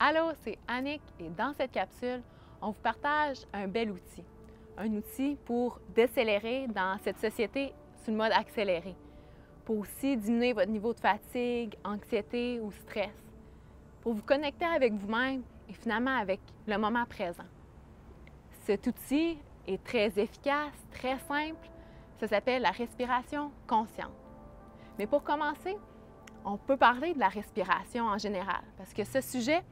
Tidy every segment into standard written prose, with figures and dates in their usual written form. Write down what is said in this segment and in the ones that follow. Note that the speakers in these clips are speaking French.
Allô, c'est Annick et dans cette capsule, on vous partage un bel outil. Un outil pour décélérer dans cette société sur le mode accéléré, pour aussi diminuer votre niveau de fatigue, anxiété ou stress, pour vous connecter avec vous-même et finalement avec le moment présent. Cet outil est très efficace, très simple. Ça s'appelle la respiration consciente. Mais pour commencer, on peut parler de la respiration en général, parce que ce sujet,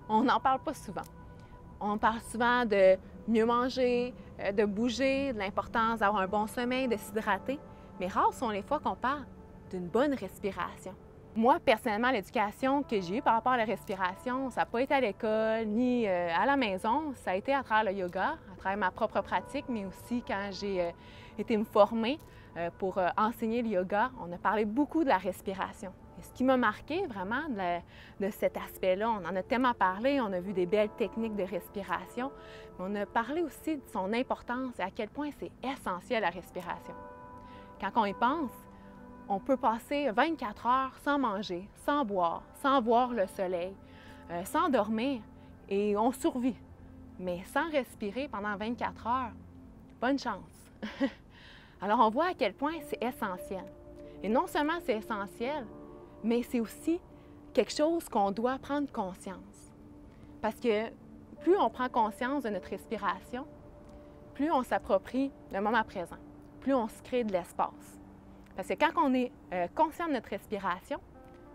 on n'en parle pas souvent. On parle souvent de mieux manger, de bouger, de l'importance d'avoir un bon sommeil, de s'hydrater, mais rares sont les fois qu'on parle d'une bonne respiration. Moi, personnellement, l'éducation que j'ai eue par rapport à la respiration, ça n'a pas été à l'école ni à la maison, ça a été à travers le yoga, à travers ma propre pratique, mais aussi quand j'ai été me former pour enseigner le yoga, on a parlé beaucoup de la respiration. Et ce qui m'a marqué vraiment de cet aspect-là, on en a tellement parlé, on a vu des belles techniques de respiration, mais on a parlé aussi de son importance et à quel point c'est essentiel la respiration. Quand on y pense, on peut passer 24 heures sans manger, sans boire, sans voir le soleil, sans dormir et on survit. Mais sans respirer pendant 24 heures, bonne chance. Alors on voit à quel point c'est essentiel. Et non seulement c'est essentiel, mais c'est aussi quelque chose qu'on doit prendre conscience. Parce que plus on prend conscience de notre respiration, plus on s'approprie le moment présent, plus on se crée de l'espace. Parce que quand on est conscient de notre respiration,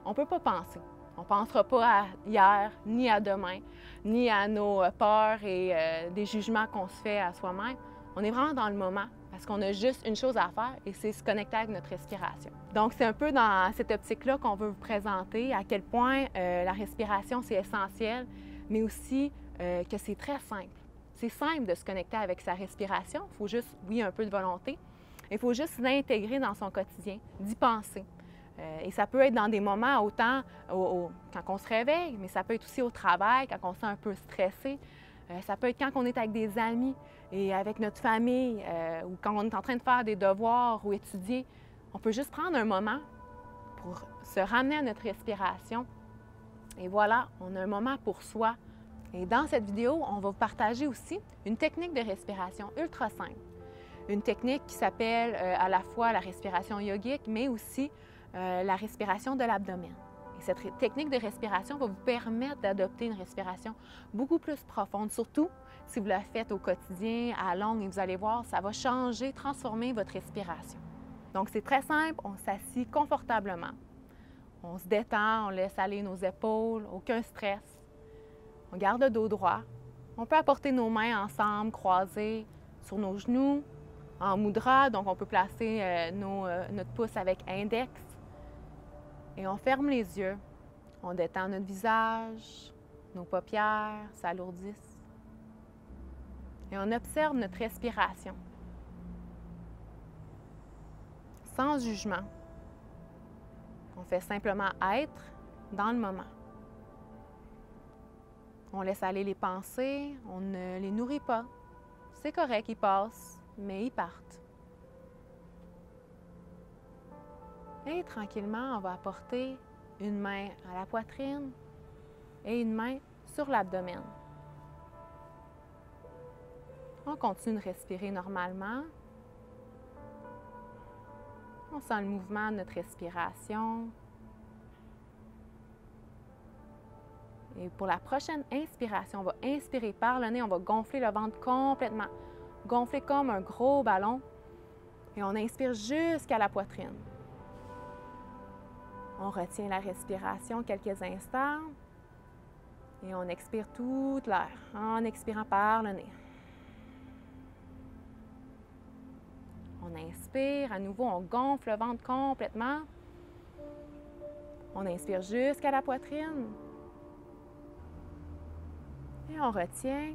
on ne peut pas penser. On ne pensera pas à hier, ni à demain, ni à nos peurs et des jugements qu'on se fait à soi-même. On est vraiment dans le moment parce qu'on a juste une chose à faire et c'est se connecter avec notre respiration. Donc, c'est un peu dans cette optique-là qu'on veut vous présenter à quel point la respiration, c'est essentiel, mais aussi que c'est très simple. C'est simple de se connecter avec sa respiration. Il faut juste, oui, un peu de volonté. Il faut juste l'intégrer dans son quotidien, d'y penser. Et ça peut être dans des moments autant quand on se réveille, mais ça peut être aussi au travail, quand on se sent un peu stressé. Ça peut être quand on est avec des amis et avec notre famille ou quand on est en train de faire des devoirs ou étudier. On peut juste prendre un moment pour se ramener à notre respiration. Et voilà, on a un moment pour soi. Et dans cette vidéo, on va vous partager aussi une technique de respiration ultra simple. Une technique qui s'appelle à la fois la respiration yogique, mais aussi la respiration de l'abdomen. Et cette technique de respiration va vous permettre d'adopter une respiration beaucoup plus profonde, surtout si vous la faites au quotidien, à longue, et vous allez voir, ça va changer, transformer votre respiration. Donc, c'est très simple, on s'assit confortablement. On se détend, on laisse aller nos épaules, aucun stress. On garde le dos droit. On peut apporter nos mains ensemble, croisées sur nos genoux, en mudra, donc on peut placer notre pouce avec index. Et on ferme les yeux. On détend notre visage, nos paupières s'alourdissent. Et on observe notre respiration. Sans jugement. On fait simplement être dans le moment. On laisse aller les pensées, on ne les nourrit pas. C'est correct, ils passent, mais ils partent. Et tranquillement, on va apporter une main à la poitrine et une main sur l'abdomen. On continue de respirer normalement. On sent le mouvement de notre respiration. Et pour la prochaine inspiration, on va inspirer par le nez, on va gonfler le ventre complètement. Gonfler comme un gros ballon. Et on inspire jusqu'à la poitrine. On retient la respiration quelques instants. Et on expire toute l'air en expirant par le nez. On inspire, à nouveau, on gonfle le ventre complètement. On inspire jusqu'à la poitrine. Et on retient.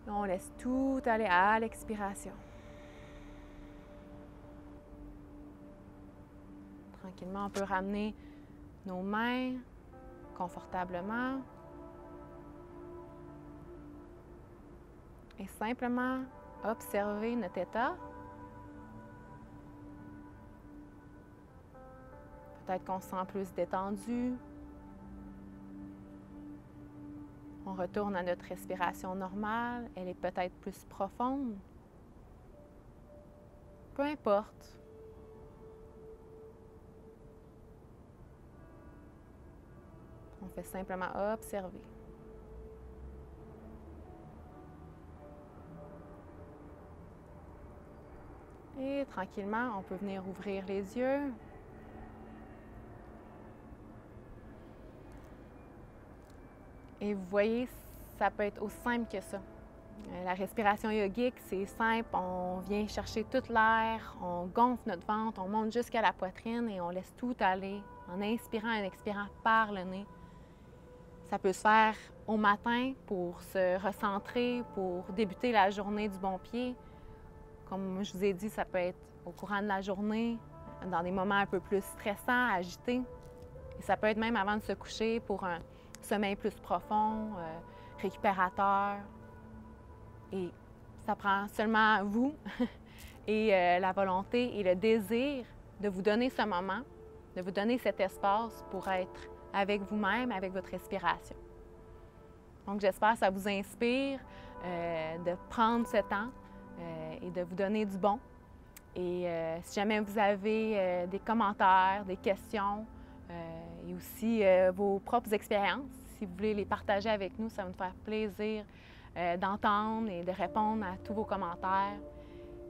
Et on laisse tout aller à l'expiration. Tranquillement, on peut ramener nos mains confortablement. Et simplement observer notre état. Peut-être qu'on se sent plus détendu. retourne à notre respiration normale, elle est peut-être plus profonde. Peu importe. On fait simplement observer. Et tranquillement, on peut venir ouvrir les yeux. Et vous voyez, ça peut être aussi simple que ça. La respiration yogique, c'est simple. On vient chercher tout l'air, on gonfle notre ventre, on monte jusqu'à la poitrine et on laisse tout aller en inspirant et en expirant par le nez. Ça peut se faire au matin pour se recentrer, pour débuter la journée du bon pied. Comme je vous ai dit, ça peut être au courant de la journée, dans des moments un peu plus stressants, agités. Et ça peut être même avant de se coucher pour un sommeil plus profond, récupérateur. Et ça prend seulement vous et la volonté et le désir de vous donner ce moment, de vous donner cet espace pour être avec vous-même, avec votre respiration. Donc, j'espère que ça vous inspire de prendre ce temps et de vous donner du bon. Et si jamais vous avez des commentaires, des questions et aussi vos propres expériences, si vous voulez les partager avec nous, ça va nous faire plaisir d'entendre et de répondre à tous vos commentaires.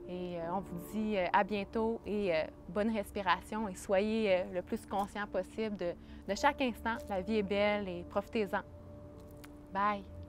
Et on vous dit à bientôt et bonne respiration et soyez le plus conscient possible de chaque instant. La vie est belle et profitez-en. Bye!